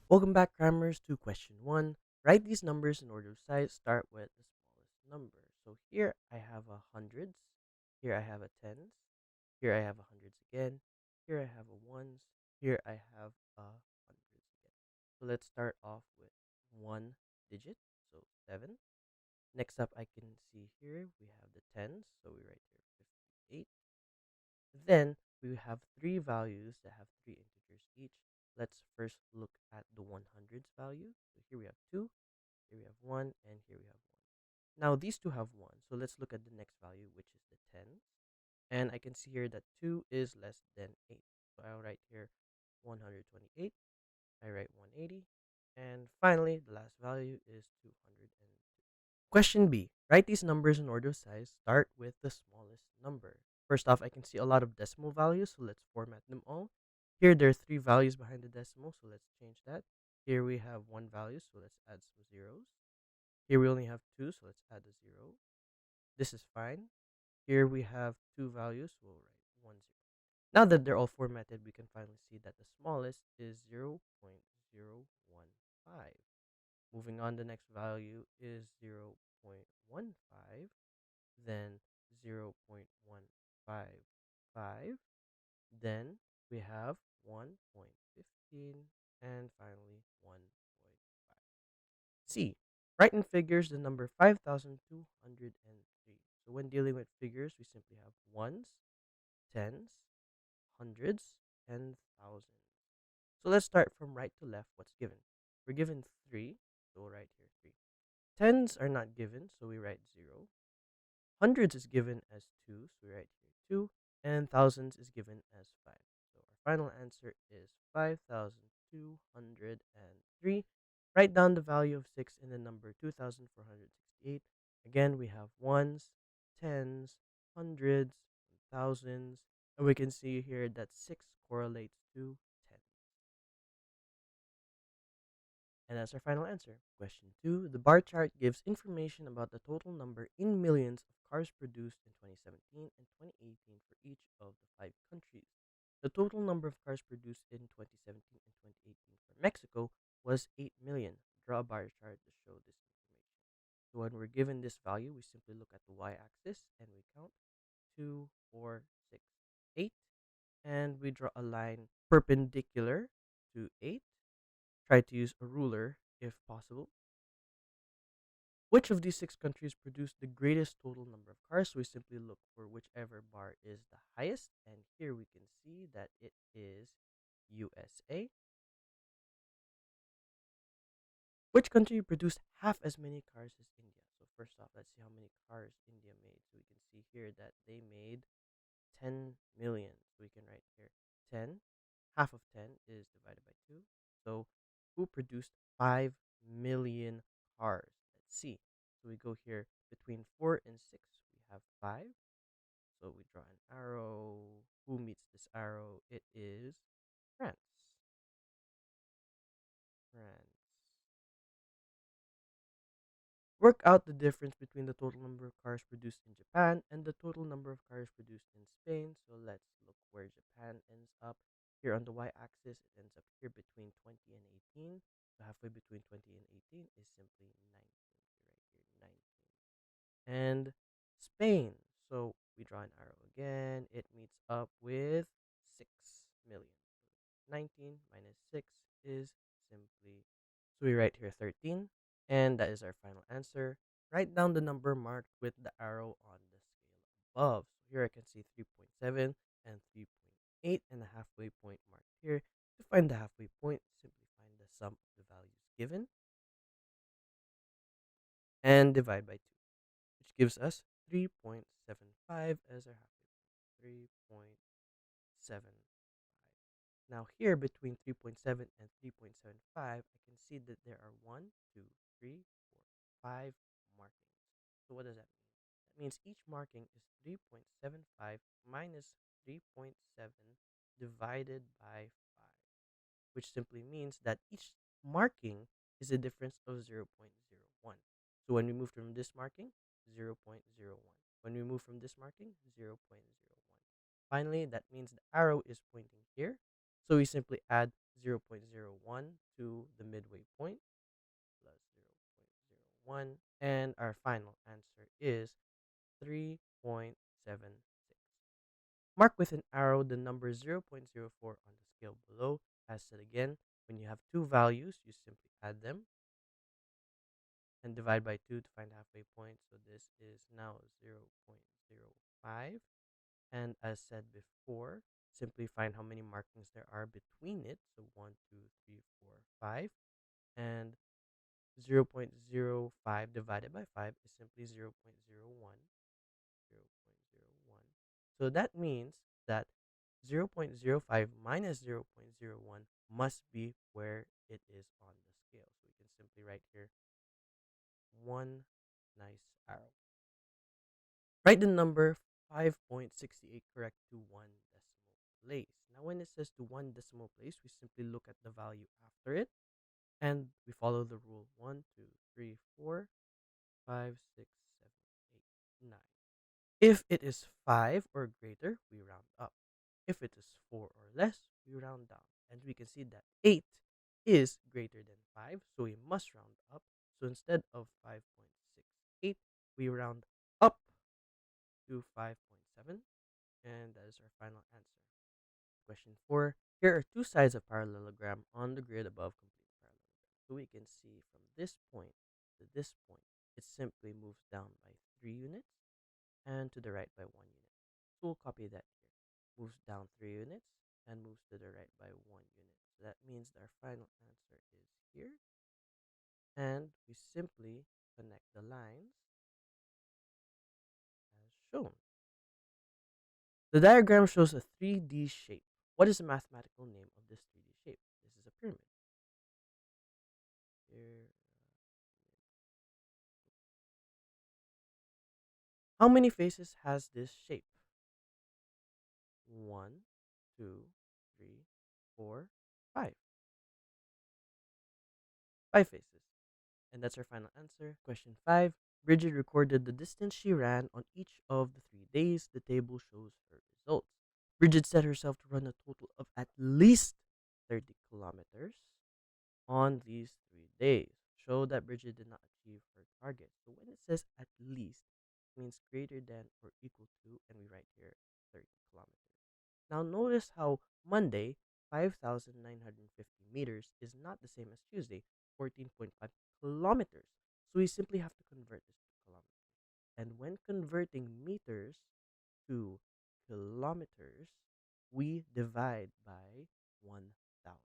Welcome back, Crammers, to question 1. Write these numbers in order of size. Start with the smallest number. So here I have a hundreds. Here I have a tens. Here I have a hundreds again. Here I have a ones. Here I have a hundreds again. So let's start off with one digit. So 7. Next up, I can see here we have the tens. So we write here 58. Then we have three values that have three integers each. Let's first look at the 100s value. So here we have 2, here we have 1, and here we have 1. Now these two have 1, so let's look at the next value, which is the tens. And I can see here that 2 is less than 8. So I'll write here 128. I write 180. And finally, the last value is 202. Question B. Write these numbers in order of size. Start with the smallest number. First off, I can see a lot of decimal values, so let's format them all. Here, there are three values behind the decimal, so let's change that. Here we have one value, so let's add some zeros. Here we only have two, so let's add a zero. This is fine. Here we have two values, so we'll write 1, 0. Now that they're all formatted, we can finally see that the smallest is 0.015. Moving on, the next value is 0.15, then 0.155, then we have 1.15, and finally 1.5. C. Write in figures the number 5203. So when dealing with figures, we simply have ones, tens, hundreds, and thousands. So let's start from right to left. What's given? We're given 3, so we'll write here 3. Tens are not given, so we write 0. Hundreds is given as 2, so we write here 2. And thousands is given as 5. So our final answer is 5,203. Write down the value of 6 in the number 2,468. Again, we have ones, tens, hundreds, and thousands. And we can see here that 6 correlates to 10. And that's our final answer. Question 2. The bar chart gives information about the total number in millions of cars produced in 2017 and 2018 for each of the five countries. The total number of cars produced in 2017 and 2018 for Mexico was 8 million. Draw a bar chart to show this information. So when we're given this value, we simply look at the y-axis and we count 2, 4, 6, 8. And we draw a line perpendicular to 8. Try to use a ruler if possible. Which of these six countries produced the greatest total number of cars? So we simply look for whichever bar is the highest. And here we can see that it is USA. Which country produced half as many cars as India? So first off, let's see how many cars India made. So we can see here that they made 10 million. So we can write here 10. Half of 10 is divided by 2. So who produced 5 million cars? Let's see. So we go here between 4 and 6. We have 5. So we draw an arrow. Who meets this arrow? It is France. France. Work out the difference between the total number of cars produced in Japan and the total number of cars produced in Spain. So let's look where Japan ends up. Here on the y-axis, it ends up here between 20 and 18. So halfway between 20 and 18 is simply 19. So right here, 19. And Spain. So we draw an arrow again. It meets up with 6 million. So 19 minus 6 is simply, so we write here 13. And that is our final answer. Write down the number marked with the arrow on the scale above. So here I can see 3.7 and 3.8 and a halfway point marked here. To find the halfway point, simply find the sum of the values given and divide by 2, which gives us 3.75 as our halfway point. 3.75. Now here between 3.7 and 3.75, I can see that there are 1, 2, 3, 4, 5 markings. So what does that mean? That means each marking is 3.75 minus 3.7 divided by 5, which simply means that each marking is a difference of 0.01. So when we move from this marking, 0.01. When we move from this marking, 0.01. Finally, that means the arrow is pointing here. So we simply add 0.01 to the midway point plus 0.01. And our final answer is 3.76. Mark with an arrow the number 0.04 on the scale below. As said again, when you have two values, you simply add them and divide by 2 to find halfway point. So this is now 0.05. And as said before, simply find how many markings there are between it. So 1, 2, 3, 4, 5. And 0.05 divided by 5 is simply 0.01. 0.01. So that means that 0.05 minus 0.01 must be where it is on the scale. So we can simply write here one nice arrow. Write the number 5.68 correct to one decimal place. Now, when it says to one decimal place, we simply look at the value after it and we follow the rule 1, 2, 3, 4, 5, 6, 7, 8, 9. If it is 5 or greater, we round up. If it is 4 or less, we round down. And we can see that 8 is greater than 5, so we must round up. So instead of 5.68, we round up to 5.7. And that is our final answer. Question 4. Here are two sides of parallelogram on the grid above complete parallelogram. So we can see from this point to this point, it simply moves down by 3 units and to the right by 1 unit. So we'll copy that here. Moves down 3 units and moves to the right by 1 unit. So that means our final answer is here. And we simply connect the lines as shown. The diagram shows a 3D shape. What is the mathematical name of this 3D shape? This is a pyramid. Here. How many faces has this shape? 1, 2, 3, 4, 5. 5 faces. And that's our final answer. Question 5. Bridget recorded the distance she ran on each of the 3 days. The table shows her results. Bridget set herself to run a total of at least 30 kilometers on these 3 days. Show that Bridget did not achieve her target. So when it says at least, it means greater than or equal to, and we write here 30 kilometers. Now notice how Monday, 5,950 meters, is not the same as Tuesday, 14.5 kilometers. So we simply have to convert this to kilometers. And when converting meters to kilometers, we divide by 1,000.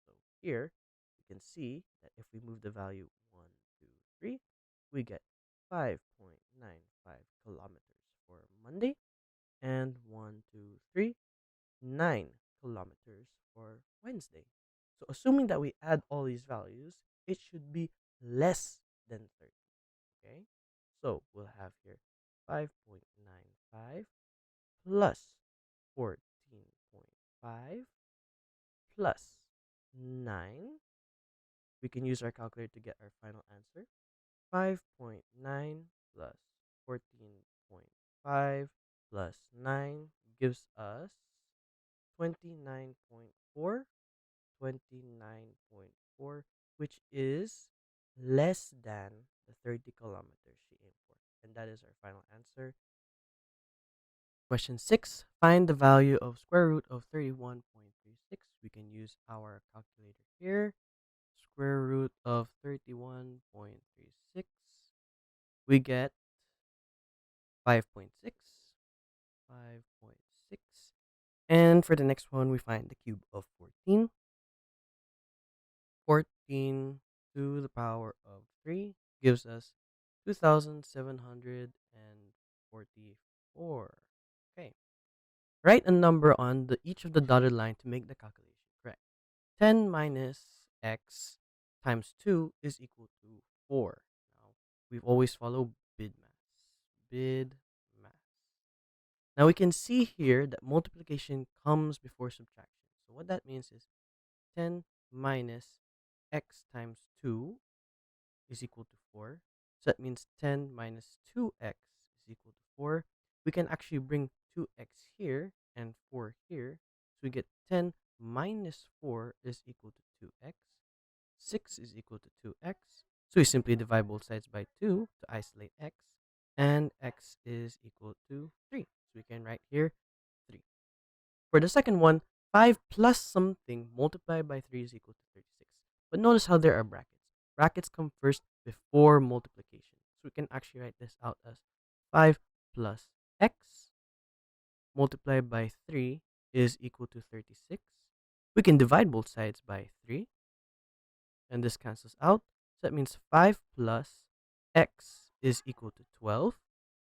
So here, you can see that if we move the value 1, 2, 3, we get 5.95 kilometers for Monday and 1, 2, 3, 9 kilometers for Wednesday. So assuming that we add all these values, it should be less than 30. Okay? So we'll have here 5.95 plus 14.5 plus 9. We can use our calculator to get our final answer. 5.9 plus 14.5 plus 9 gives us 29.4, 29.4, which is less than the 30 kilometers she aimed for. And that is our final answer. Question 6. Find the value of square root of 31.36. We can use our calculator here. Square root of 31.36. We get 5.6. 5.6. And for the next one, we find the cube of 14. 14 to the power of 3 gives us 2,744. Okay. Write a number on each of the dotted line to make the calculation correct. 10 minus x times 2 is equal to 4. Now, we've always followed bid math. Bid math. Now, we can see here that multiplication comes before subtraction. So what that means is 10 minus x times 2 is equal to 4. So that means 10 minus 2x is equal to 4. We can actually bring 2x here and 4 here. So we get 10 minus 4 is equal to 2x. 6 is equal to 2x. So we simply divide both sides by 2 to isolate x. And x is equal to 3. So we can write here 3. For the second one, 5 plus something multiplied by 3 is equal to 36. But notice how there are brackets. Brackets come first before multiplication. So we can actually write this out as 5 plus x multiplied by 3 is equal to 36. We can divide both sides by 3, and this cancels out. So that means 5 plus x is equal to 12.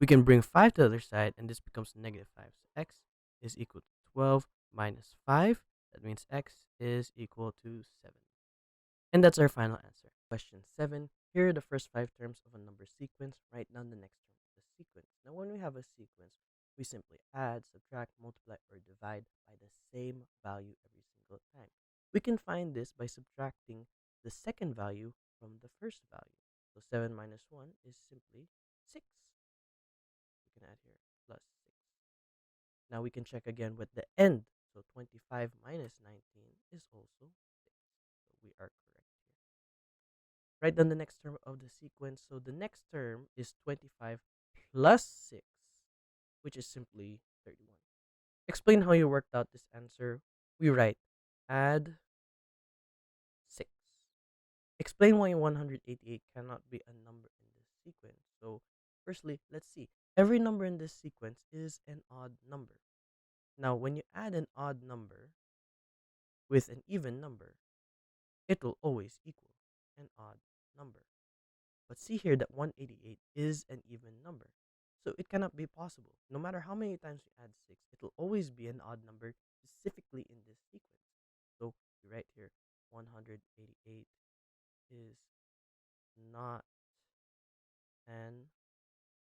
We can bring 5 to the other side, and this becomes negative 5. So x is equal to 12 minus 5. That means x is equal to 7. And that's our final answer. Question 7. Here are the first 5 terms of a number sequence. Write down the next term of the sequence. Now, when we have a sequence, we simply add, subtract, multiply, or divide by the same value every single time. We can find this by subtracting the second value from the first value. So 7 minus 1 is simply 6. We can add here plus 6. Now we can check again with the end. So 25 minus 19 is also 6. So we are correct here. Write down the next term of the sequence. So the next term is 25 plus 6, which is simply 31. Explain how you worked out this answer. We write add 6. Explain why 188 cannot be a number in this sequence. So firstly, let's see. Every number in this sequence is an odd number. Now, when you add an odd number with an even number, it will always equal an odd number. But see here that 188 is an even number. So it cannot be possible. No matter how many times you add 6, it will always be an odd number specifically in this sequence. So we write here 188 is not an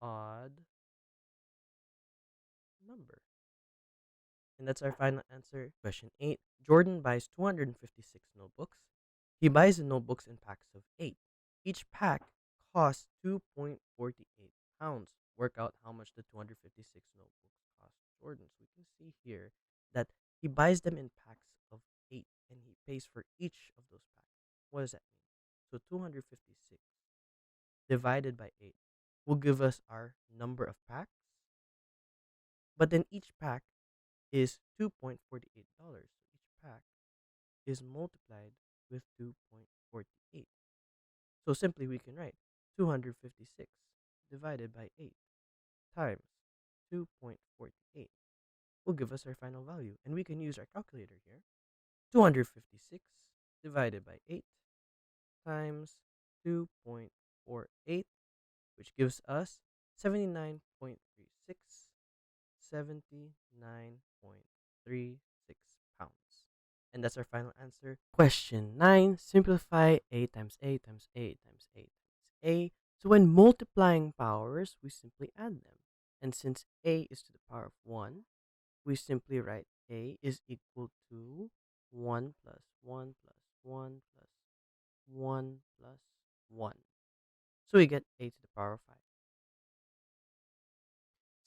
odd number. And that's our final answer. Question 8. Jordan buys 256 notebooks. He buys the notebooks in packs of 8. Each pack costs 2.48 pounds. Work out how much the 256 notebooks cost Jordan. So we can see here that he buys them in packs of 8 and he pays for each of those packs. What does that mean? So 256 divided by 8 will give us our number of packs. But then each pack is $2.48. So each pack is multiplied with 2.48. So simply we can write 256 divided by 8 times 2.48 will give us our final value. And we can use our calculator here. 256 divided by 8 times 2.48, which gives us 79.36 79.36 pounds. And that's our final answer. Question 9. Simplify a times a times a times a times a. So when multiplying powers, we simply add them. And since a is to the power of 1, we simply write a is equal to 1 plus 1 plus 1 plus 1 plus 1. So we get a to the power of 5.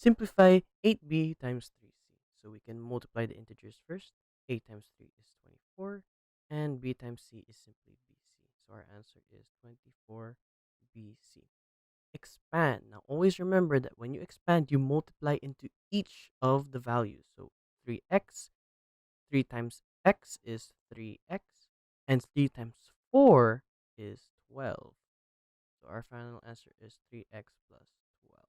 Simplify 8b times 3c. So we can multiply the integers first. A times 3 is 24. And b times c is simply bc. So our answer is 24bc. Expand. Now always remember that when you expand, you multiply into each of the values. So 3x, 3 times x is 3x. And 3 times 4 is 12. So our final answer is 3x plus 12.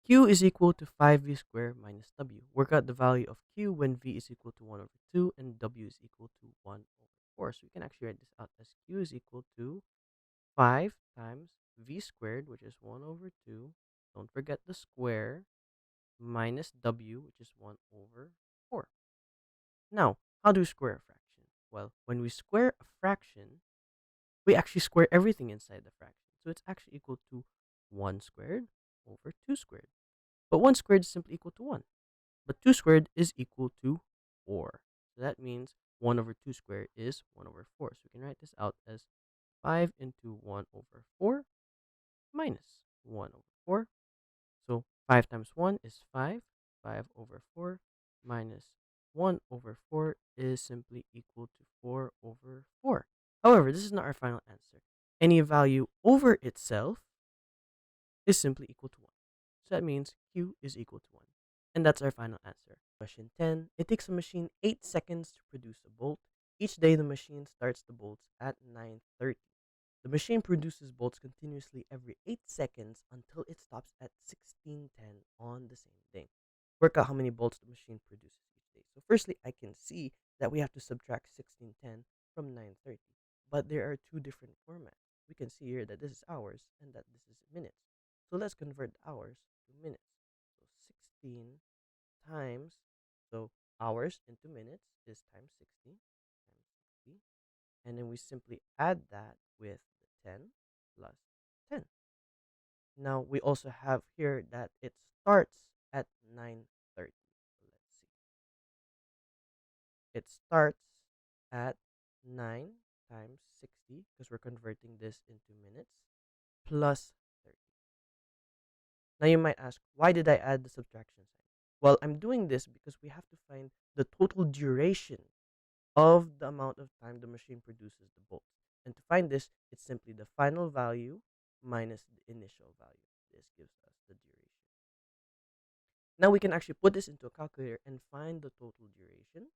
Q is equal to 5v squared minus w. Work out the value of q when v is equal to 1 over 2 and w is equal to 1 over 4. So we can actually write this out as q is equal to 5 times v squared, which is 1 over 2. Don't forget the square, minus w, which is 1 over 4. Now, how do we square a fraction? Well, when we square a fraction, we actually square everything inside the fraction. So it's actually equal to 1 squared over 2 squared. But 1 squared is simply equal to 1. But 2 squared is equal to 4. So that means 1 over 2 squared is 1 over 4. So we can write this out as 5 into 1 over 4 minus 1 over 4. So 5 times 1 is 5. 5 over 4 minus 1 over 4 is simply equal to 4 over 4. However, this is not our final answer. Any value over itself is simply equal to 1. So that means Q is equal to 1. And that's our final answer. Question 10. It takes a machine 8 seconds to produce a bolt. Each day the machine starts the bolts at 9:30. The machine produces bolts continuously every 8 seconds until it stops at 16:10 on the same day. Work out how many bolts the machine produces each day. So firstly, I can see that we have to subtract 16:10 from 9:30. But there are two different formats. We can see here that this is hours and that this is minutes. So let's convert the hours to minutes. So 16 times, so hours into minutes is times 60 times 60. And then we simply add that with the 10 plus 10. Now we also have here that it starts at 9:30. So let's see. It starts at 9 times 60 because we're converting this into minutes plus 30. Now you might ask, why did I add the subtraction sign? Well, I'm doing this because we have to find the total duration of the amount of time the machine produces the bolt. And to find this, it's simply the final value minus the initial value. This gives us the duration. Now we can actually put this into a calculator and find the total duration.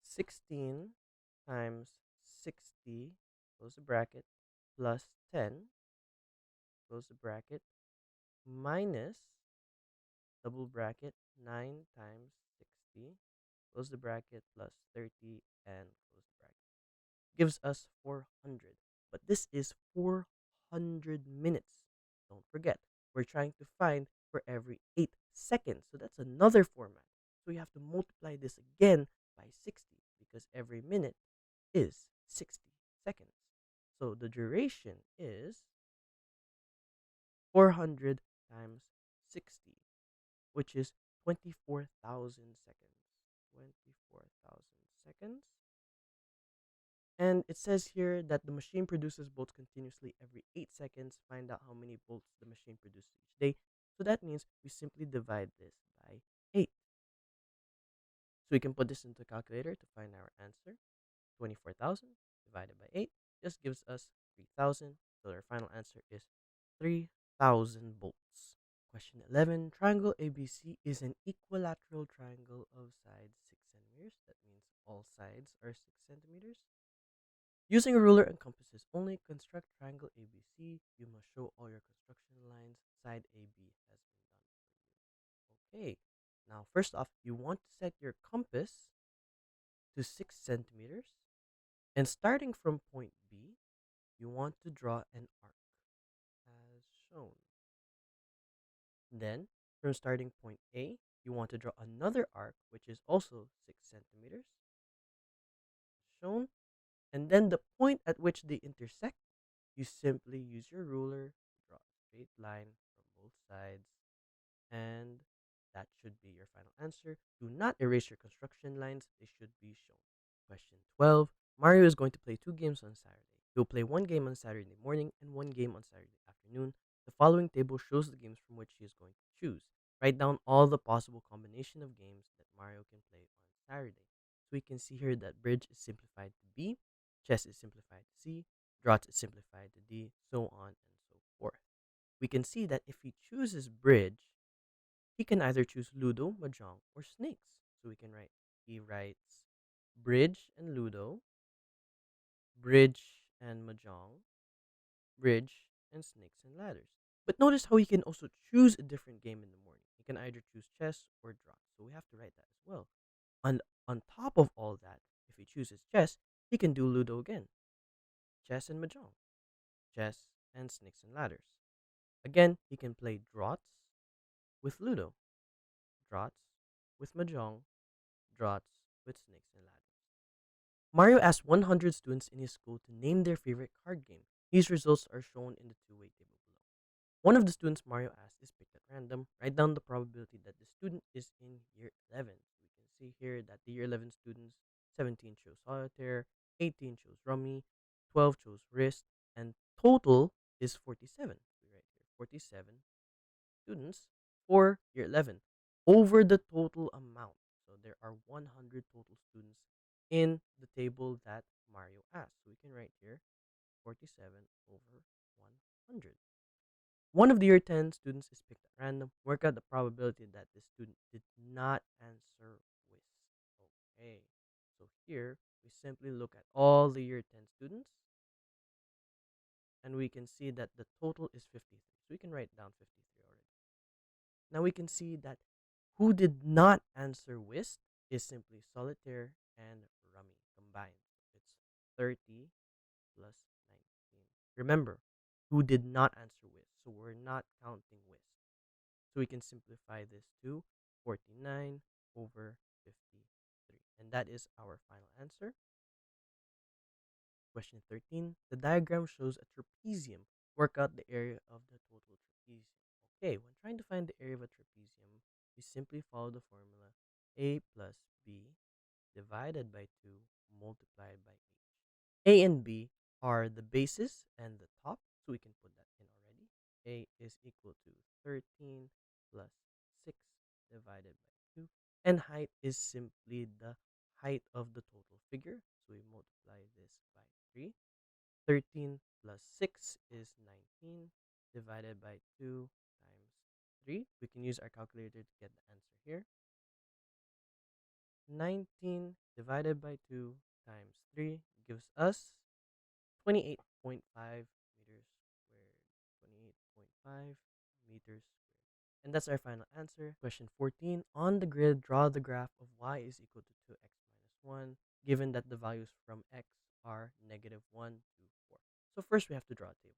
16 times 60, close the bracket, plus 10, close the bracket, minus double bracket 9 times 60, close the bracket, plus 30 and close the bracket. Gives us 400. But this is 400 minutes. Don't forget, we're trying to find for every 8 seconds. So that's another format. So we have to multiply this again by 60 because every minute is 60 seconds. So the duration is 400 times 60, which is 24,000 seconds. 24,000 seconds. And it says here that the machine produces bolts continuously every 8 seconds. Find out how many bolts the machine produces each day. So that means we simply divide this by 8. So we can put this into a calculator to find our answer. 24,000 divided by 8 just gives us 3,000. So our final answer is 3,000 bolts. Question 11. Triangle ABC is an equilateral triangle of sides 6 centimeters. That means all sides are 6 centimeters. Using a ruler and compasses only, construct triangle ABC. You must show all your construction lines. Side AB has been done for you. Okay. Now, first off, you want to set your compass to 6 centimeters. And starting from point B, you want to draw an arc as shown. Then, from starting point A, you want to draw another arc, which is also 6 centimeters, shown. And then the point at which they intersect, you simply use your ruler, draw a straight line from both sides, and that should be your final answer. Do not erase your construction lines, they should be shown. Question 12. Mario is going to play 2 games on Saturday. He'll play 1 game on Saturday morning and 1 game on Saturday afternoon. The following table shows the games from which he is going to choose. Write down all the possible combination of games that Mario can play on Saturday. So we can see here that bridge is simplified to B, chess is simplified to C, draughts is simplified to D, so on and so forth. We can see that if he chooses bridge, he can either choose Ludo, Mahjong, or Snakes. So we can write, he writes bridge and Ludo, bridge and Mahjong, bridge and Snakes and Ladders. But notice how he can also choose a different game in the morning. He can either choose chess or draughts. So we have to write that as well. And on top of all that, if he chooses chess, he can do Ludo again, chess and Mahjong, chess and Snakes and Ladders. Again, he can play draughts with Ludo, draughts with Mahjong, draughts with Snakes and Ladders. Mario asked 100 students in his school to name their favorite card game. These results are shown in the two-way table below. One of the students Mario asked is picked at random. Write down the probability that the student is in year 11. So we can see here that the year 11 students, 17 chose solitaire, 18 chose rummy, 12 chose wrist, and total is 47. We write here 47 students for year 11 over the total amount. there are 100 total students in the table that Mario asked. So we can write here 47 over 100. One of the year 10 students is picked at random. Work out the probability that the student did not answer with. Okay. So here we simply look at all the year 10 students and we can see that the total is 53. So we can write down 53 already. Now we can see that who did not answer whist is simply solitaire and rummy combined. It's 30 plus 19. Remember, who did not answer whist, so we're not counting whist. So we can simplify this to 49 over 53. And that is our final answer. Question 13. The diagram shows a trapezium. Work out the area of the total trapezium. Okay, when trying to find the area of a trapezium, we simply follow the formula a plus b divided by 2 multiplied by h. A and b are the bases and the top, so we can put that in already. A is equal to 13 plus 6 divided by 2. And height is simply the height of the total figure, so we multiply this by 3. 13 plus 6 is 19 divided by 2 times 3. We can use our calculator to get the answer here. 19 divided by 2 times 3 gives us 28.5 meters squared. 28.5 meters squared. And that's our final answer. Question 14. On the grid, draw the graph of y is equal to 2x minus 1, given that the values from x are negative 1 to 4. So first we have to draw a table.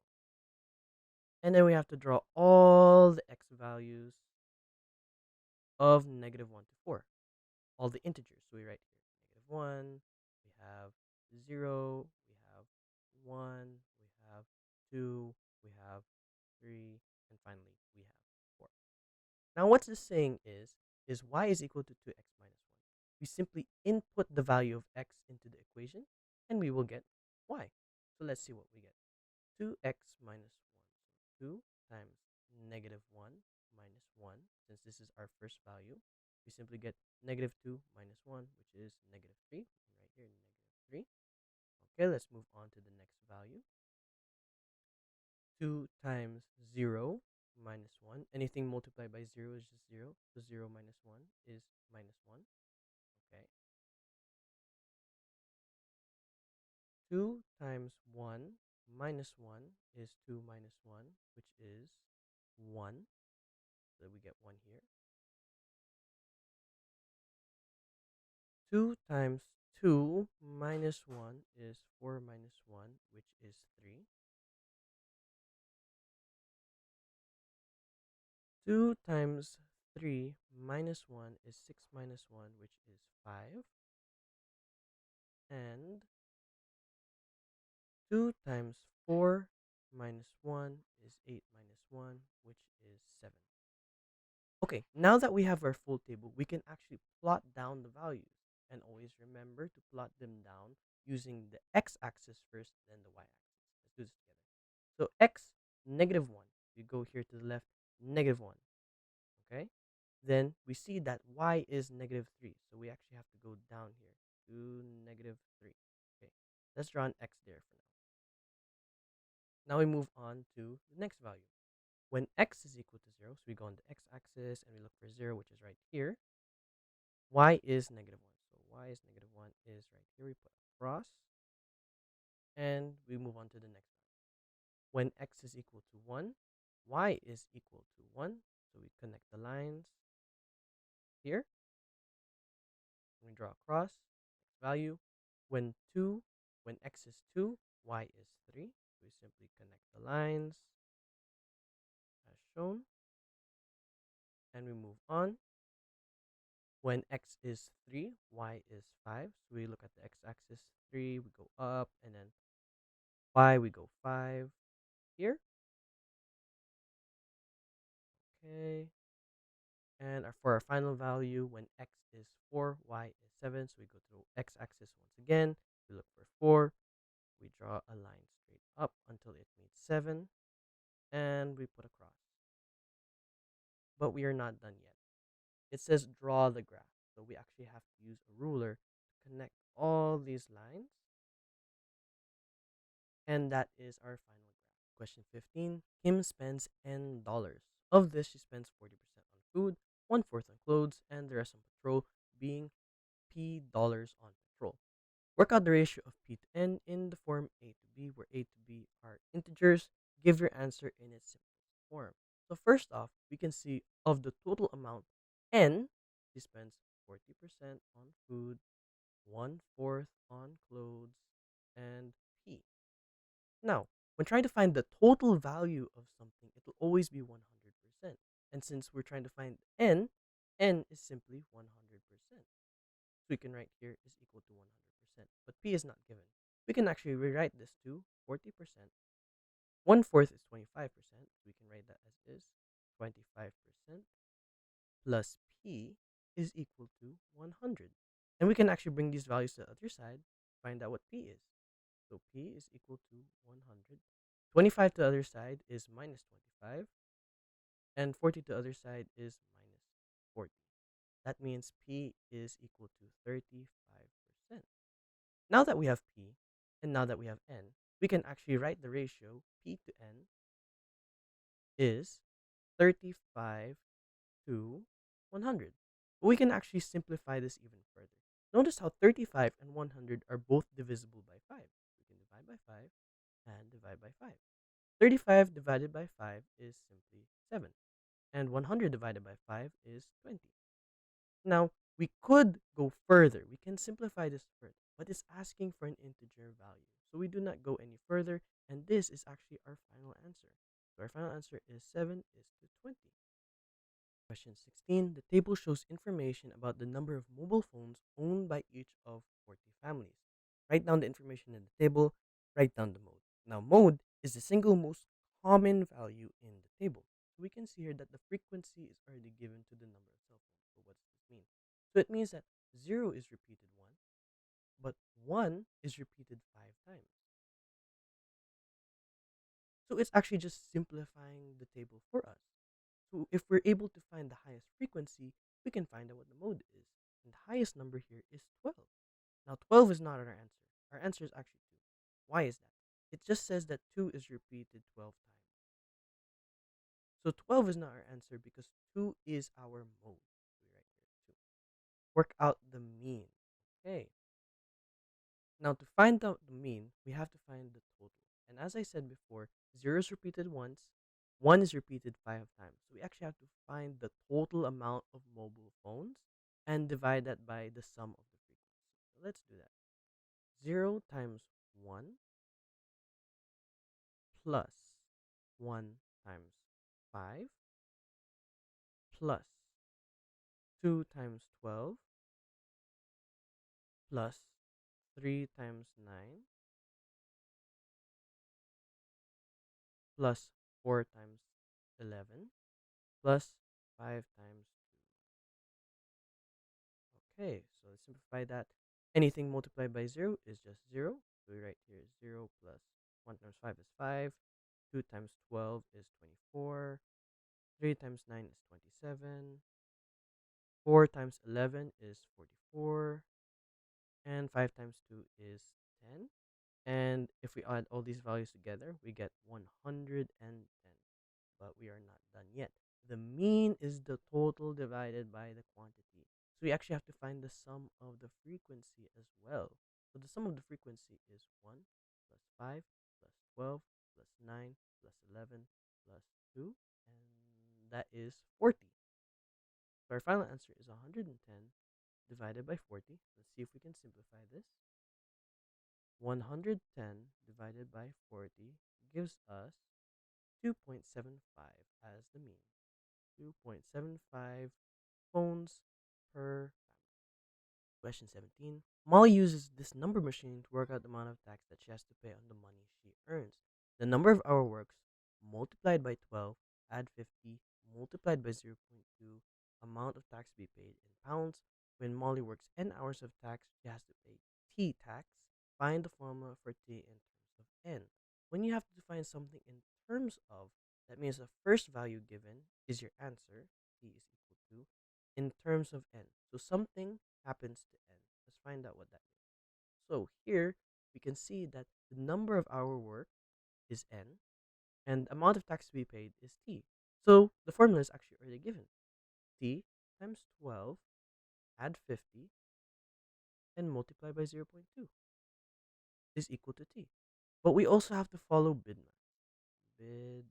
And then we have to draw all the x values of negative 1 to 4. All the integers. So we write here negative 1, we have 0, we have 1, we have 2, we have 3, and finally we have 4. Now what this saying is y is equal to 2x minus 1. We simply input the value of x into the equation and we will get y. So let's see what we get. 2x minus 1. So 2 times negative 1 minus 1. Since this is our first value, we simply get negative 2 minus 1, which is negative 3. We can write here negative 3. Okay, let's move on to the next value. 2 times 0 minus 1. Anything multiplied by 0 is just 0. So 0 minus 1 is minus 1. Okay. 2 times 1 minus 1 is 2 minus 1, which is 1. So we get 1 here. 2 times 2 minus 1 is 4 minus 1, which is 3. 2 times 3 minus 1 is 6 minus 1, which is 5. And 2 times 4 minus 1 is 8 minus 1, which is 7. Okay, now that we have our full table, we can actually plot down the values. And always remember to plot them down using the x-axis first, then the y-axis. Let's do this together. So x, negative 1. We go here to the left, negative 1. Okay? Then we see that y is negative 3. So we actually have to go down here to negative 3. Okay, let's draw an x there for now. Now we move on to the next value. When x is equal to 0, so we go on the x-axis and we look for 0, which is right here. Y is negative 1. So y is negative 1 is right here. We put a cross. And we move on to the next one. When x is equal to 1, y is equal to 1. So we connect the lines here. We draw a cross. Next value. When x is 2, y is 3. We simply connect the lines as shown. And we move on. When x is 3, y is 5. So we look at the x-axis 3, we go up, and then y, we go 5 here. Okay. And for our final value, when x is 4, y is 7. So we go to the x-axis once again. We look for 4. We draw a line straight up until it meets 7. And we put a cross. But we are not done yet. It says draw the graph. So we actually have to use a ruler to connect all these lines. And that is our final graph. Question 15. Kim spends N dollars. Of this, she spends 40% on food, one fourth on clothes, and the rest on petrol, being P dollars on petrol. Work out the ratio of P to N in the form A to B, where A to B are integers. Give your answer in its simplest form. So first off, we can see of the total amount N, she spends 40% on food, one fourth on clothes, and P. Now, when trying to find the total value of something, it will always be 100%. And since we're trying to find N is simply 100%. So we can write here is equal to 100%. But P is not given. We can actually rewrite this to 40%. One fourth is 25%. We can write that as is 25% plus P is equal to 100. And we can actually bring these values to the other side, find out what P is. So P is equal to 100. 25 to the other side is minus 25. And 40 to the other side is minus 40. That means P is equal to 35%. Now that we have P, and now that we have N, we can actually write the ratio P to N is 35 to 100. But we can actually simplify this even further. Notice how 35 and 100 are both divisible by 5. We can divide by 5 and divide by 5. 35 divided by 5 is simply 7. And 100 divided by 5 is 20. Now, we could go further. We can simplify this further, but it's asking for an integer value. So we do not go any further, and this is actually our final answer. So our final answer is 7 is to 20. Question 16. The table shows information about the number of mobile phones owned by each of 40 families. Write down the information in the table, write down the mode. Now, mode is the single most common value in the table. So we can see here that the frequency is already given to the number of cell phones. So what does this mean? So it means that 0 is repeated once, but 1 is repeated 5 times. So it's actually just simplifying the table for us. So if we're able to find the highest frequency, we can find out what the mode is. And the highest number here is 12. Now 12 is not our answer. Our answer is actually 2. Why is that? It just says that 2 is repeated 12 times. So 12 is not our answer because 2 is our mode. So we write here 2. Work out the mean. Okay. Now to find out the mean, we have to find the total. And as I said before, 0 is repeated once, 1 is repeated 5 times. So we actually have to find the total amount of mobile phones and divide that by the sum of the frequency. So let's do that. 0 times 1 plus 1 times 5 plus 2 times 12 plus 3 times 9 plus 4 times 11 plus 5 times 2. Okay, so let's simplify that. Anything multiplied by 0 is just 0. So we write here 0 plus 1 times 5 is 5. 2 times 12 is 24. 3 times 9 is 27. 4 times 11 is 44. And 5 times 2 is 10. And if we add all these values together, we get 110. But we are not done yet. The mean is the total divided by the quantity. So we actually have to find the sum of the frequency as well. So the sum of the frequency is 1 plus 5 plus 12 plus 9 plus 11 plus 2. And that is 40. So our final answer is 110 divided by 40. Let's see if we can simplify this. 110 divided by 40 gives us 2.75 as the mean. 2.75 phones per family. Question 17. Molly uses this number machine to work out the amount of tax that she has to pay on the money she earns. The number of hour works multiplied by 12, add 50, multiplied by zero point 0.2, amount of tax to be paid in pounds. When Molly works n hours of tax, she has to pay T tax. Find the formula for T in terms of n. When you have to define something in terms of, that means the first value given is your answer, T is equal to, in terms of n. So something happens to n. Let's find out what that is. So here we can see that the number of hour work is n and amount of tax to be paid is t. So the formula is actually already given. T times 12, add 50, and multiply by 0.2 is equal to t. But we also have to follow bid math. Bid.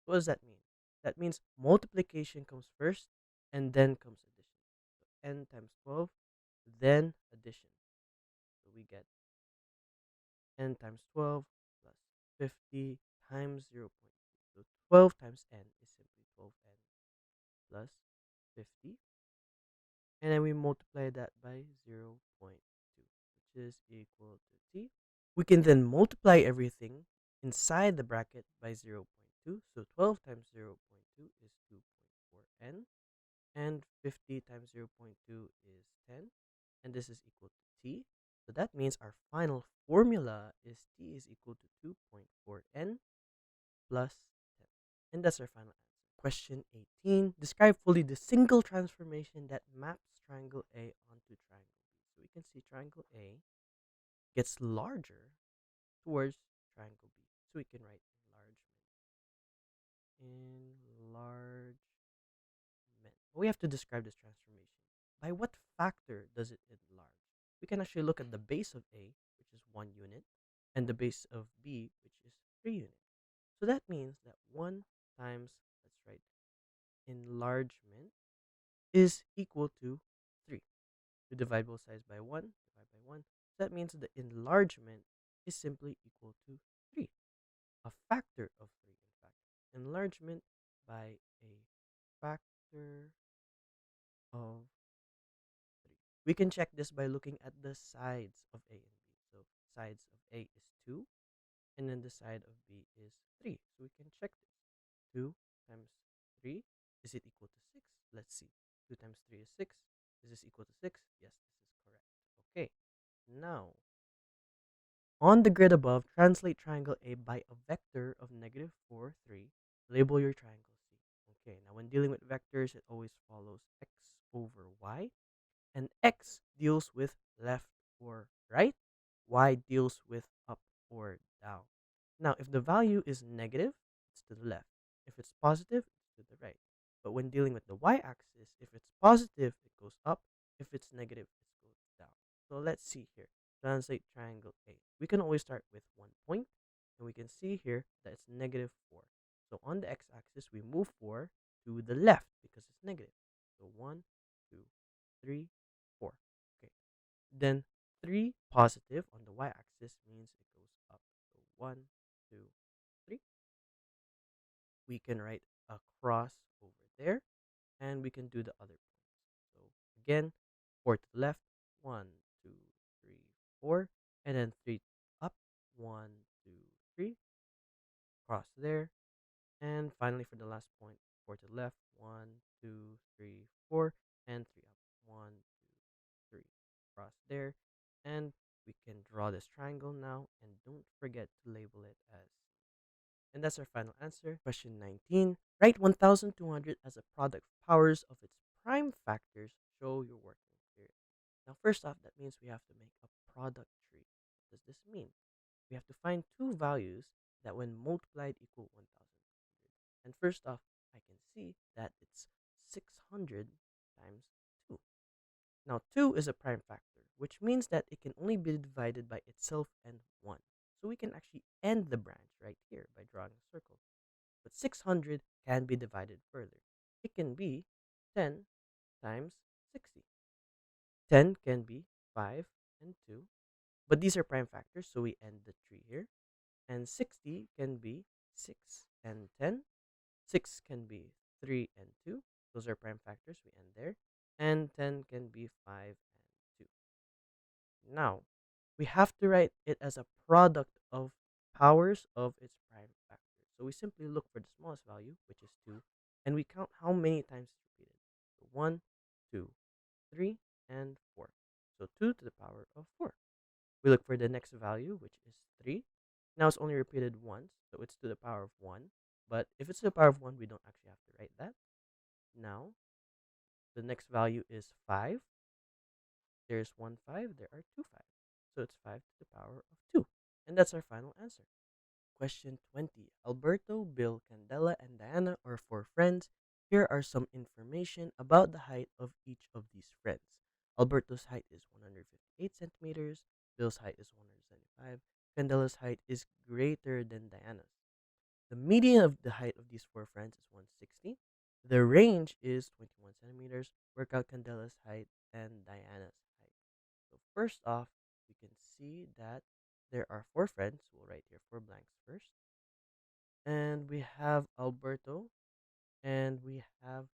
What does that mean? That means multiplication comes first and then comes addition. So n times 12, then addition. So we get n times 12 plus 50 times 0.2. So 12 times n is simply 12n plus 50. And then we multiply that by 0.2, which is equal to t. We can then multiply everything inside the bracket by 0.2. So 12 times 0.2 is 2.4n. And 50 times 0.2 is 10. And this is equal to t. So that means our final formula is t is equal to 2.4n plus 10. And that's our final answer. Question 18. Describe fully the single transformation that maps triangle A onto triangle B. So we can see triangle A gets larger towards triangle B. So we can write enlargement. We have to describe this transformation. By what factor does it enlarge? We can actually look at the base of A, which is 1 unit, and the base of B, which is 3 units. So that means that 1 times, let's write enlargement, is equal to 3. We divide both sides by 1, divide by 1. So that means the enlargement is simply equal to 3. A factor of 3, in fact. Enlargement by a factor of 3. We can check this by looking at the sides of A and B. So sides of A is 2, and then the side of B is 3. So we can check this. 2 times 3, is it equal to 6? Let's see. 2 times 3 is 6. Is this equal to 6? Yes, this is correct. Okay, now on the grid above, translate triangle A by a vector of negative 4, 3. Label your triangle C. Okay, now when dealing with vectors, it always follows x over y. And x deals with left or right. Y deals with up or down. Now, if the value is negative, it's to the left. If it's positive, it's to the right. But when dealing with the y-axis, if it's positive, it goes up. If it's negative, it goes down. So let's see here. Translate triangle A. We can always start with 1 point, and we can see here that it's negative 4. So on the x-axis, we move 4 to the left because it's negative. So 1, 2, 3, 4. Okay. Then 3 positive on the y-axis means it goes up. So 1, 2, 3. We can write a cross over there, and we can do the other points. So again, 4 to the left, 1, 2, 3, 4, and then 3 up, 1, 2, 3, cross there, and finally for the last point, 4 to the left, 1, 2, 3, 4, and 3 up, 1, 2, 3, cross there, and we can draw this triangle now, and don't forget to label it as. And that's our final answer. Question 19. Write 1200 as a product powers of its prime factors. Show your working theory. Now, first off, that means we have to make a product tree. What does this mean? We have to find two values that when multiplied equal 1200. And first off, I can see that it's 600 times 2. Now, 2 is a prime factor, which means that it can only be divided by itself and 1. So we can actually end the branch right here by drawing a circle. But 600 can be divided further. It can be 10 times 60. 10 can be 5 and 2. But these are prime factors, so we end the tree here. And 60 can be 6 and 10. 6 can be 3 and 2. Those are prime factors, we end there. And 10 can be 5 and 2. Now, we have to write it as a product of powers of its prime factor. So we simply look for the smallest value, which is 2, and we count how many times it's repeated. So 1, 2, 3, and 4. So 2 to the power of 4. We look for the next value, which is 3. Now it's only repeated once, so it's to the power of 1. But if it's to the power of 1, we don't actually have to write that. Now, The next value is 5. There's one 5. There are two 5. So it's 5 to the power of 2. And that's our final answer. Question 20. Alberto, Bill, Candela, and Diana are four friends. Here are some information about the height of each of these friends. Alberto's height is 158 centimeters. Bill's height is 175. Candela's height is greater than Diana's. The median of the height of these four friends is 160. The range is 21 centimeters. Work out Candela's height and Diana's height. So first off, we can see that there are four friends. We'll write here four blanks first. And we have Alberto and we have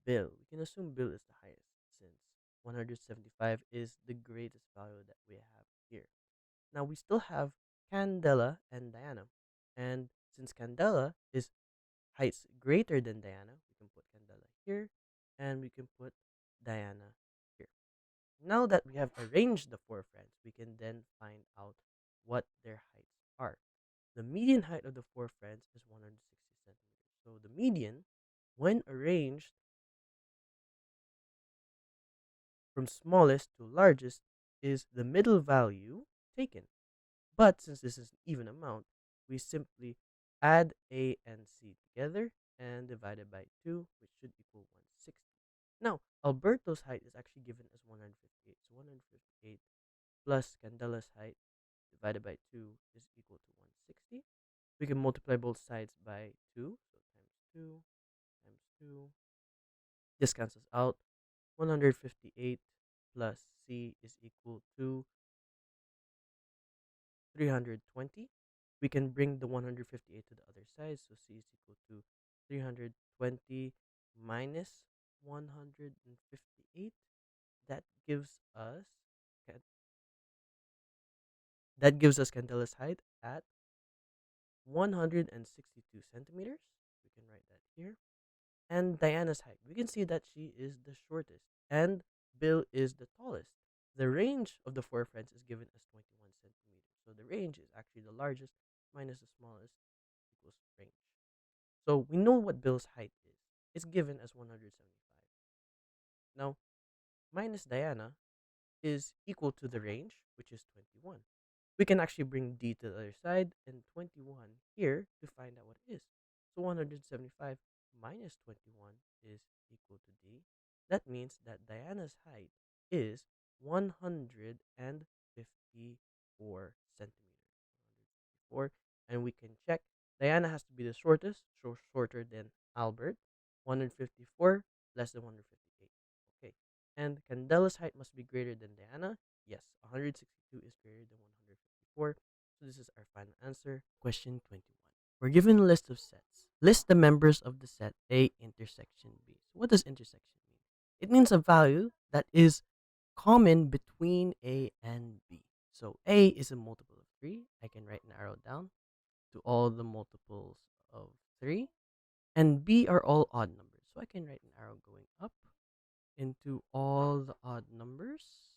Bill. We can assume Bill is the highest since 175 is the greatest value that we have here. Now we still have Candela and Diana. And since Candela is heights greater than Diana, we can put Candela here and we can put Diana here. Now that we have arranged the four friends, we can then find out what their heights are. The median height of the four friends is 160 centimeters. So the median, when arranged from smallest to largest, is the middle value taken. But since this is an even amount, we simply add A and C together and divide it by 2, which should equal 160. Now, Alberto's height is actually given as 158. So 158 plus Candela's height divided by 2 is equal to 160. We can multiply both sides by 2. So times 2 times 2. This cancels out. 158 plus C is equal to 320. We can bring the 158 to the other side. So C is equal to 320 minus 158. That gives us that gives us Candela's height at 162 centimeters. We can write that here. And Diana's height. We can see that she is the shortest and Bill is the tallest. The range of the four friends is given as 21 centimeters. So the range is actually the largest minus the smallest equals range. So we know what Bill's height is. It's given as 175. Now, minus Diana is equal to the range, which is 21. We can actually bring D to the other side and 21 here to find out what it is. So 175 minus 21 is equal to D. That means that Diana's height is 154 centimeters. 154. And we can check. Diana has to be the shortest, so shorter than Albert. 154 less than 158. Okay. And Candela's height must be greater than Diana. Yes, 162 is greater than 154. So this is our final answer. Question 21. We're given a list of sets. List the members of the set A intersection B. So what does intersection mean? It means a value that is common between A and B. So A is a multiple of 3. I can write an arrow down to all the multiples of 3. And B are all odd numbers. So I can write an arrow going up into all the odd numbers.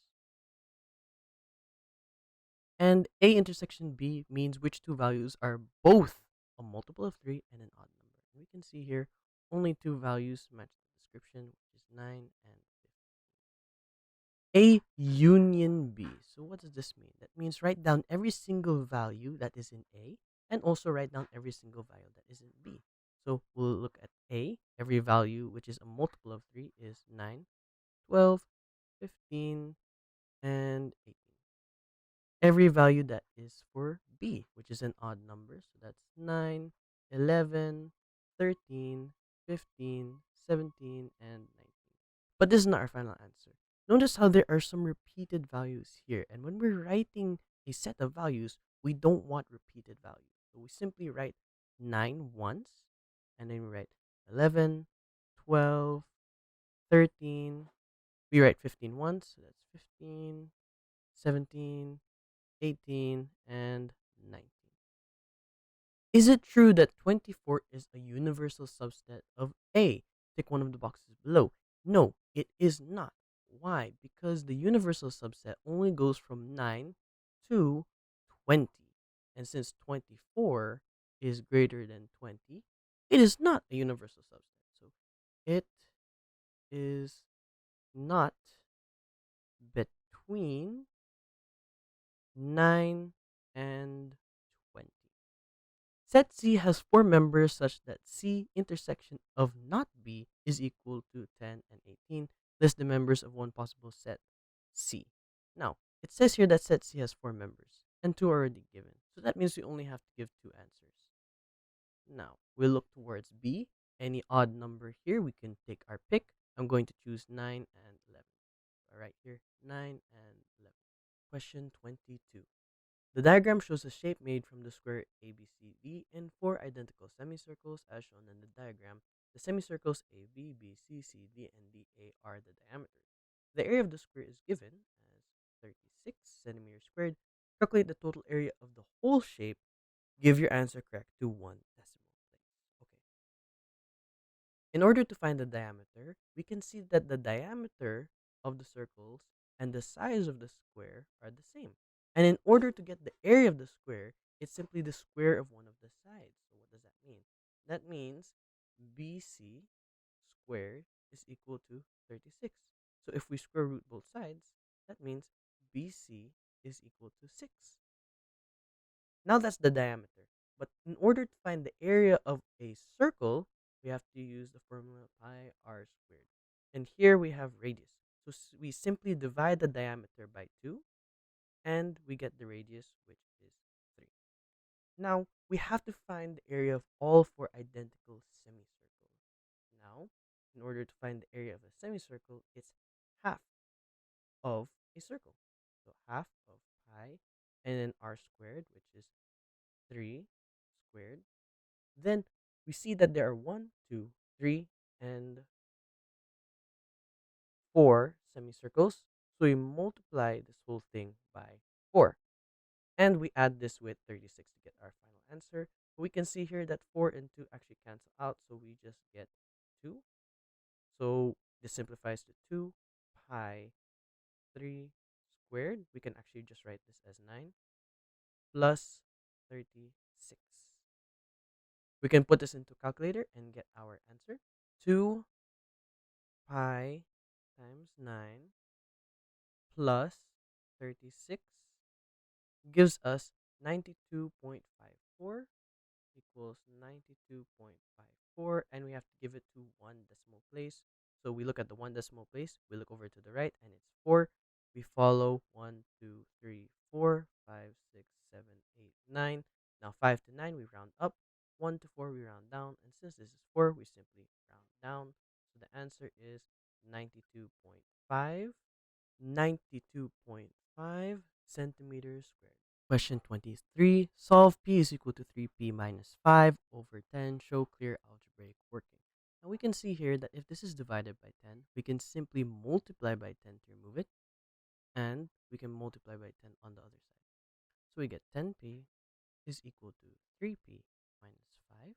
And A intersection B means which two values are both a multiple of 3 and an odd number. And we can see here only two values match the description, which is 9 and 15. A union B. So what does this mean? That means write down every single value that is in A and also write down every single value that is in B. So we'll look at A. Every value which is a multiple of 3 is 9, 12, 15, and 18. Every value that is for B, which is an odd number. So that's 9, 11, 13, 15, 17, and 19. But this is not our final answer. Notice how there are some repeated values here. And when we're writing a set of values, we don't want repeated values. So we simply write 9 once, and then we write 11, 12, 13. We write 15 once, so that's 15, 17, 18, and 19. Is it true that 24 is a universal subset of A? Tick one of the boxes below. No, it is not. Why? Because the universal subset only goes from 9 to 20. And since 24 is greater than 20, it is not a universal subset. So it is not between 9 and 20. Set C has four members such that C intersection of not B is equal to 10 and 18. List the members of one possible set C. Now, it says here that set C has four members and two are already given. So that means we only have to give two answers. Now, we look towards B. Any odd number here, we can take our pick. I'm going to choose 9 and 11. All right, here, 9 and 11. Question 22. The diagram shows a shape made from the square ABCD in four identical semicircles as shown in the diagram. The semicircles AB, BC, CD, and DA are the diameters. The area of the square is given as 36 centimeters squared. Calculate the total area of the whole shape. Give your answer correct to one decimal place. Okay. In order to find the diameter, we can see that the diameter of the circles and the size of the square are the same. And in order to get the area of the square, it's simply the square of one of the sides. So what does that mean? That means BC squared is equal to 36. So if we square root both sides, that means BC is equal to 6. Now that's the diameter. But in order to find the area of a circle, we have to use the formula pi r squared. And here we have radius. So we simply divide the diameter by 2 and we get the radius, which is 3. Now we have to find the area of all four identical semicircles. Now, in order to find the area of a semicircle, it's half of a circle. So half of pi and then r squared, which is 3 squared. Then we see that there are 1, 2, 3, and 4 semicircles. So we multiply this whole thing by 4. And we add this with 36 to get our final answer. We can see here that 4 and 2 actually cancel out. So we just get 2. So this simplifies to 2 pi 3 squared. We can actually just write this as 9 plus 36. We can put this into calculator and get our answer. 2 pi times 9 plus 36 gives us 92.54 equals 92.54, and we have to give it to one decimal place. So we look at the one decimal place, we look over to the right, and it's 4. We follow 1, 2, 3, 4, 5, 6, 7, 8, 9. Now 5 to 9, we round up. 1 to 4, we round down. And since this is 4, we simply round down. So the answer is 92.5. 92.5 centimeters squared. Question 23. Solve p is equal to 3p minus 5 over 10. Show clear algebraic working. Now we can see here that if this is divided by 10, we can simply multiply by 10 to remove it. And we can multiply by 10 on the other side. So we get 10p is equal to 3p minus 5.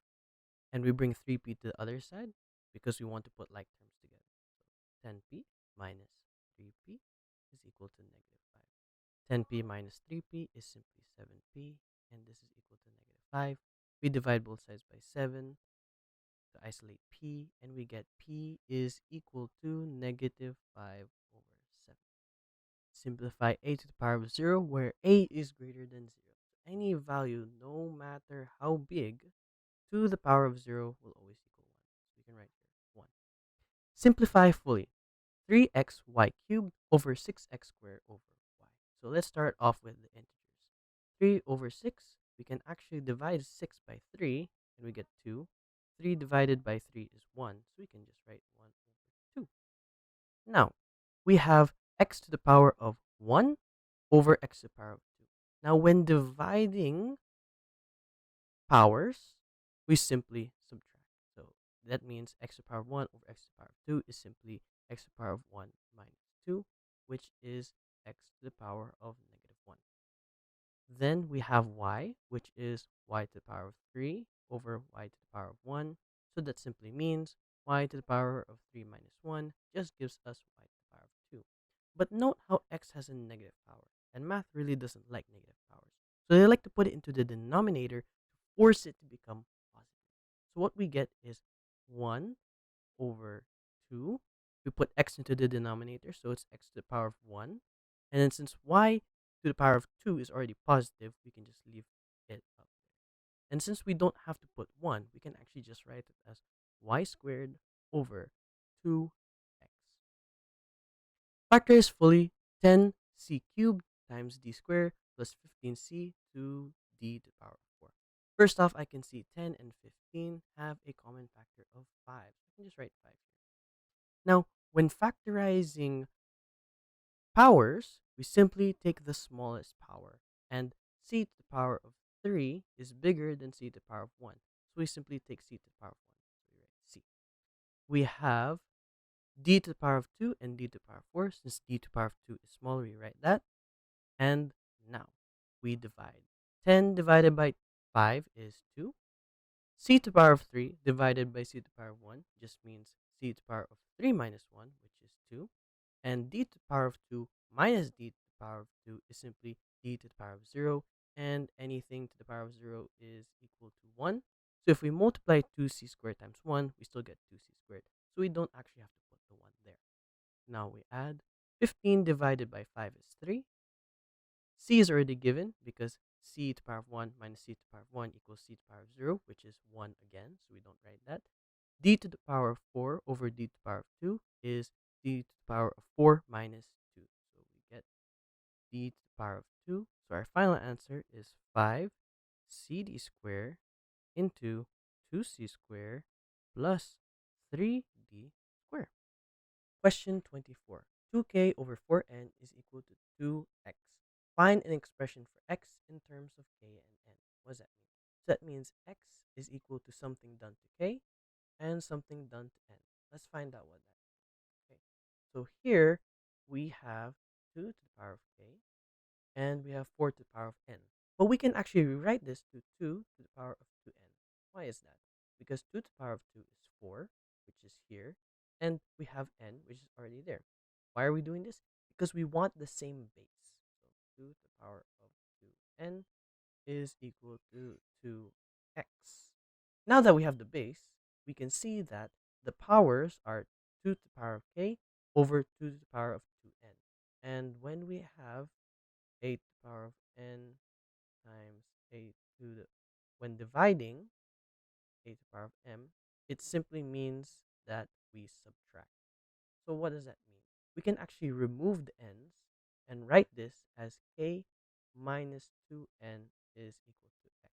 And we bring 3p to the other side because we want to put like terms together. So 10p minus 3p is equal to negative 5. 10p minus 3p is simply 7p, and this is equal to negative 5. We divide both sides by 7 to isolate p, and we get p is equal to negative 5 over 7. Simplify a to the power of 0, where a is greater than 0. So any value, no matter how big, to the power of 0 will always equal 1. So we can write here 1. Simplify fully. 3xy cubed over 6x squared over y. So let's start off with the integers. 3 over 6, we can actually divide 6 by 3, and we get 2. 3 divided by 3 is 1, so we can just write 1 over 2. Now, we have x to the power of 1 over x to the power of 2. Now, when dividing powers, we simply subtract. So that means x to the power of 1 over x to the power of 2 is simply x to the power of 1 minus 2, which is x to the power of negative 1. Then we have y, which is y to the power of 3 over y to the power of 1. So that simply means y to the power of 3 minus 1 just gives us y to the power of 2. But note how x has a negative power, and math really doesn't like negative powers. So they like to put it into the denominator to force it to become positive. So what we get is 1 over 2 we put x into the denominator, so it's x to the power of 1. And then since y to the power of 2 is already positive, we can just leave it up. And since we don't have to put 1, we can actually just write it as y squared over 2x. Factor is fully 10c cubed times d squared plus 15c to d to the power of 4. First off, I can see 10 and 15 have a common factor of 5. I can just write 5 here. Now, when factorizing powers, we simply take the smallest power. And c to the power of 3 is bigger than c to the power of 1. So we simply take c to the power of 1. So we write c. We have d to the power of 2 and d to the power of 4. Since d to the power of 2 is smaller, we write that. And now we divide. 10 divided by 5 is 2. C to the power of 3 divided by c to the power of 1 just means c to the power of 3 minus 1, which is 2. And d to the power of 2 minus d to the power of 2 is simply d to the power of 0. And anything to the power of 0 is equal to 1. So if we multiply 2c squared times 1, we still get 2c squared. So we don't actually have to put the 1 there. Now we add 15 divided by 5 is 3. C is already given because c to the power of 1 minus c to the power of 1 equals c to the power of 0, which is 1 again, so we don't write that. D to the power of 4 over d to the power of 2 is d to the power of 4 minus 2. So we get d to the power of 2. So our final answer is 5cd squared into 2c squared plus 3d squared. Question 24. 2k over 4n is equal to 2x. Find an expression for x in terms of k and n. What does that mean? So that means x is equal to something done to k and something done to n. Let's find out what that is. Okay. So here we have 2 to the power of k and we have 4 to the power of n. But we can actually rewrite this to 2 to the power of 2n. Why is that? Because 2 to the power of 2 is 4, which is here, and we have n, which is already there. Why are we doing this? Because we want the same base. So 2 to the power of 2n is equal to 2x. Now that we have the base, we can see that the powers are 2 to the power of k over 2 to the power of 2n. And when we have 8 to the power of n times 8 to the, when dividing 8 to the power of m, it simply means that we subtract. So what does that mean? We can actually remove the n's and write this as k minus 2n is equal to x.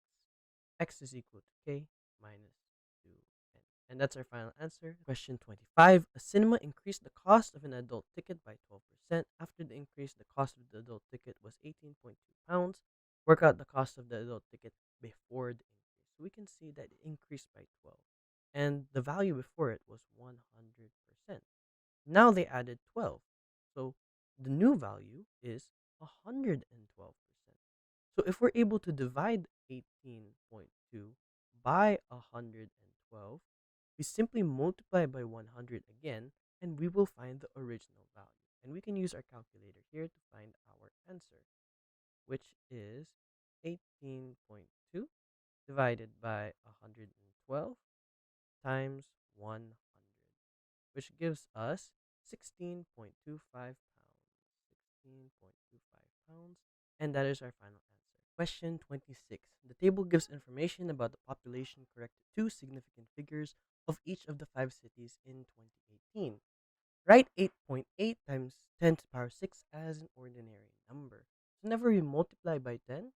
X is equal to k minus 2n. And that's our final answer. Question 25. A cinema increased the cost of an adult ticket by 12%. After the increase, the cost of the adult ticket was 18.2 pounds. Work out the cost of the adult ticket before the increase. So we can see that it increased by 12. And the value before it was 100%. Now they added 12. So the new value is 112%. So if we're able to divide 18.2 by 112, we simply multiply by 100 again, and we will find the original value. And we can use our calculator here to find our answer, which is 18.2 divided by 112 times 100, which gives us 16.25 pounds. 16.25 pounds. And that is our final answer. Question 26. The table gives information about the population correct to two significant figures of each of the five cities in 2018. Write 8.8 times 10 to the power 6 as an ordinary number. So whenever we multiply by 10,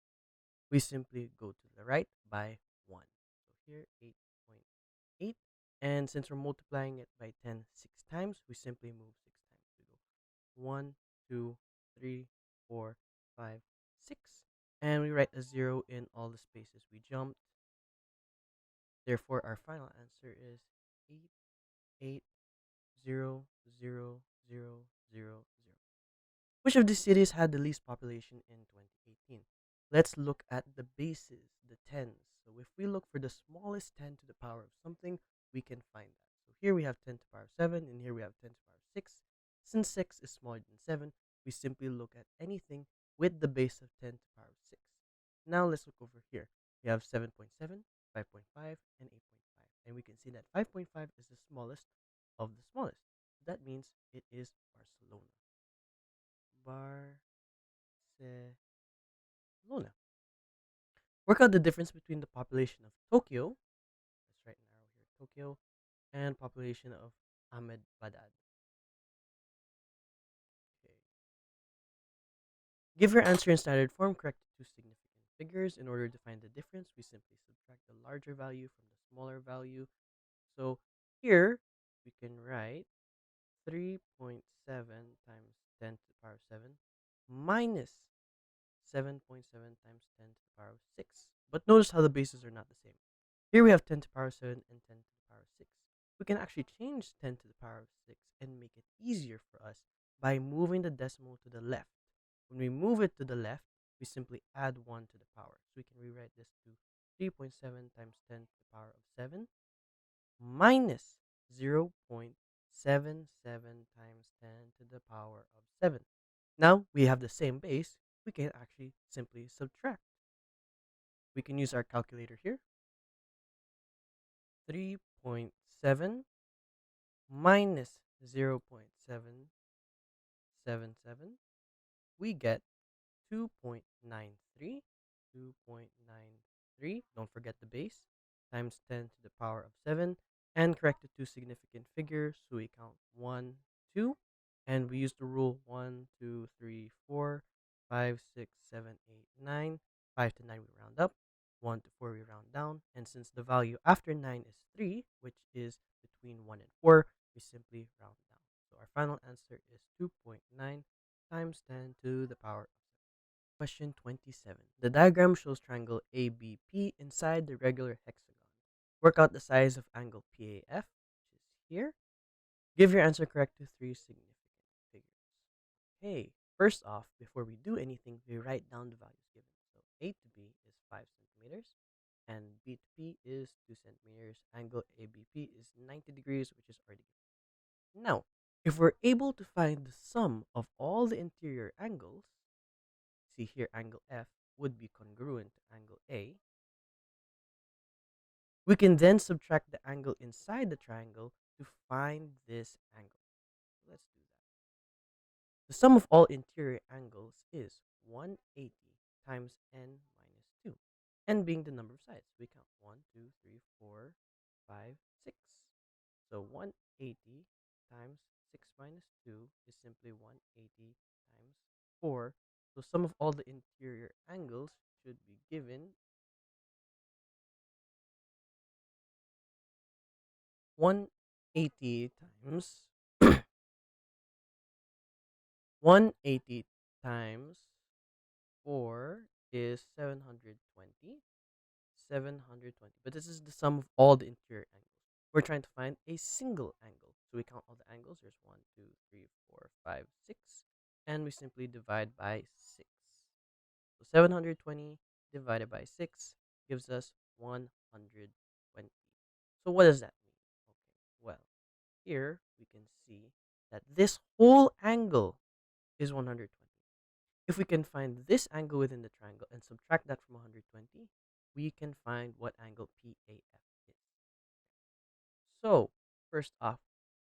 we simply go to the right by 1. So here 8.8. And since we're multiplying it by 10 6 times, we simply move 6 times. We go 1, 2, 3, 4, 5, 6. And we write a 0 in all the spaces we jumped. Therefore, our final answer is 8, 8, 0, 0, 0, 0, 0. Which of these cities had the least population in 2018? Let's look at the bases, the tens. So if we look for the smallest 10 to the power of something, we can find that. So here we have 10 to the power of 7, and here we have 10 to the power of 6. Since 6 is smaller than 7, we simply look at anything with the base of 10 to the power of 6. Now let's look over here. We have 7.7, 5.5, and 8.5. And we can see that 5.5 is the smallest of the smallest. that means it is Barcelona. Barcelona. Work out the difference between the population of Tokyo, let's write an arrow here, Tokyo, and population of Ahmedabad. Okay. Give your answer in standard form, correct two significant figures. In order to find the difference, we simply subtract the larger value from the smaller value. So here we can write 3.7 times 10 to the power of 7 minus 7.7 times 10 to the power of 6. But notice how the bases are not the same. Here we have 10 to the power of 7 and 10 to the power of 6. We can actually change 10 to the power of 6 and make it easier for us by moving the decimal to the left. When we move it to the left, we simply add 1 to the power. So we can rewrite this to 3.7 times 10 to the power of 7 minus 0.77 times 10 to the power of 7. Now we have the same base. We can actually simply subtract. We can use our calculator here. 3.7 minus 0.777, we get 2.93. 2.93, don't forget the base, times 10 to the power of 7, and correct the two significant figures. So we count 1, 2, and we use the rule 1, 2, 3, 4, 5, 6, 7, 8, 9. 5 to 9 we round up, 1 to 4 we round down, and since the value after 9 is 3, which is between 1 and 4, we simply round down. So our final answer is 2.9 times 10 to the power of 7. Question 27. The diagram shows triangle ABP inside the regular hexagon. Work out the size of angle PAF, which is here. Give your answer correct to three significant figures. Okay, first off, before we do anything, we write down the values given. So A to B is 5 centimeters, and B to P is 2 centimeters. Angle ABP is 90 degrees, which is already given. Now, if we're able to find the sum of all the interior angles, see here angle F would be congruent to angle A, we can then subtract the angle inside the triangle to find this angle. Let's do that. The sum of all interior angles is 180 times n minus 2. N being the number of sides. We count 1, 2, 3, 4, 5, 6. So 180 times 6 minus 2 is simply 180 times 4. So sum of all the interior angles should be given 180 times 180 times 4 is 720. 720. But this is the sum of all the interior angles. We're trying to find a single angle. So we count all the angles. There's 1, 2, 3, 4, 5, 6. And we simply divide by 6. So 720 divided by 6 gives us 120. So what does that mean? Okay, well, here we can see that this whole angle is 120. If we can find this angle within the triangle and subtract that from 120, we can find what angle PAF is. So, first off,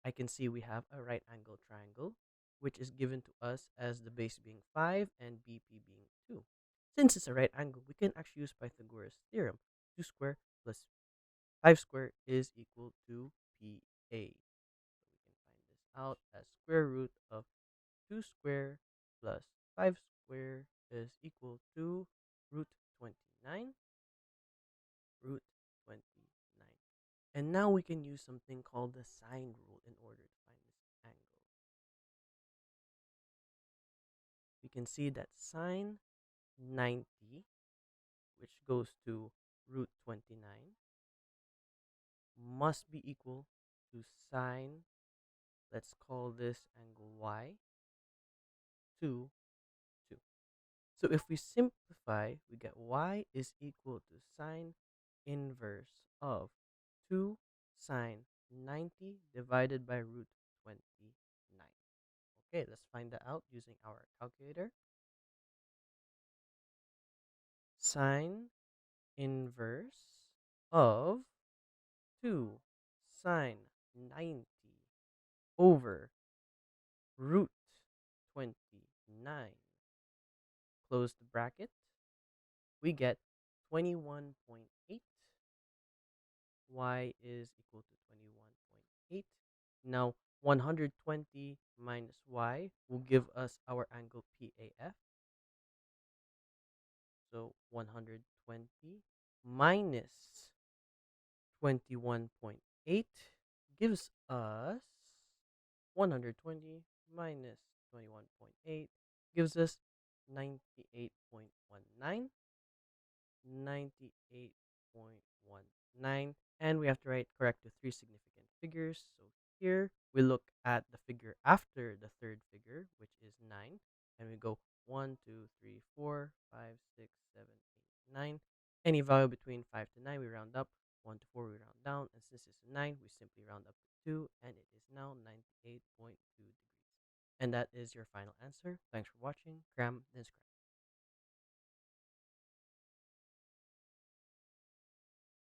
I can see we have a right angle triangle, which is given to us as the base being 5 and BP being 2. Since it's a right angle, we can actually use Pythagoras' theorem. 2 square plus 5 square is equal to PA. So we can find this out as square root of 2 square plus 5 square is equal to root 29. Root 29. And now we can use something called the sine rule in order to find this angle. We can see that sine 90, which goes to root 29, must be equal to sine, let's call this angle y, to 2. So if we simplify, we get y is equal to sine inverse of 2 sine 90 divided by root 29. Okay, let's find that out using our calculator. Sine inverse of 2 sine 90 over root 29. Close the bracket. We get 21.8. Y is equal to 21.8. Now, 120 minus y will give us our angle PAF. So, 120 minus 21.8 gives us 120 minus 21.8 gives us 98.19. 98.19, and we have to write correct to three significant figures. So here we look at the figure after the third figure, which is 9, and we go 1, 2, 3, 4, 5, 6, 7, 8, 9. Any value between 5 to 9 we round up, 1 to 4 we round down, and since it's a 9 we simply round up to 2, and it is now 98.2 degrees. And that is your final answer. Thanks for watching. Cram, then scram.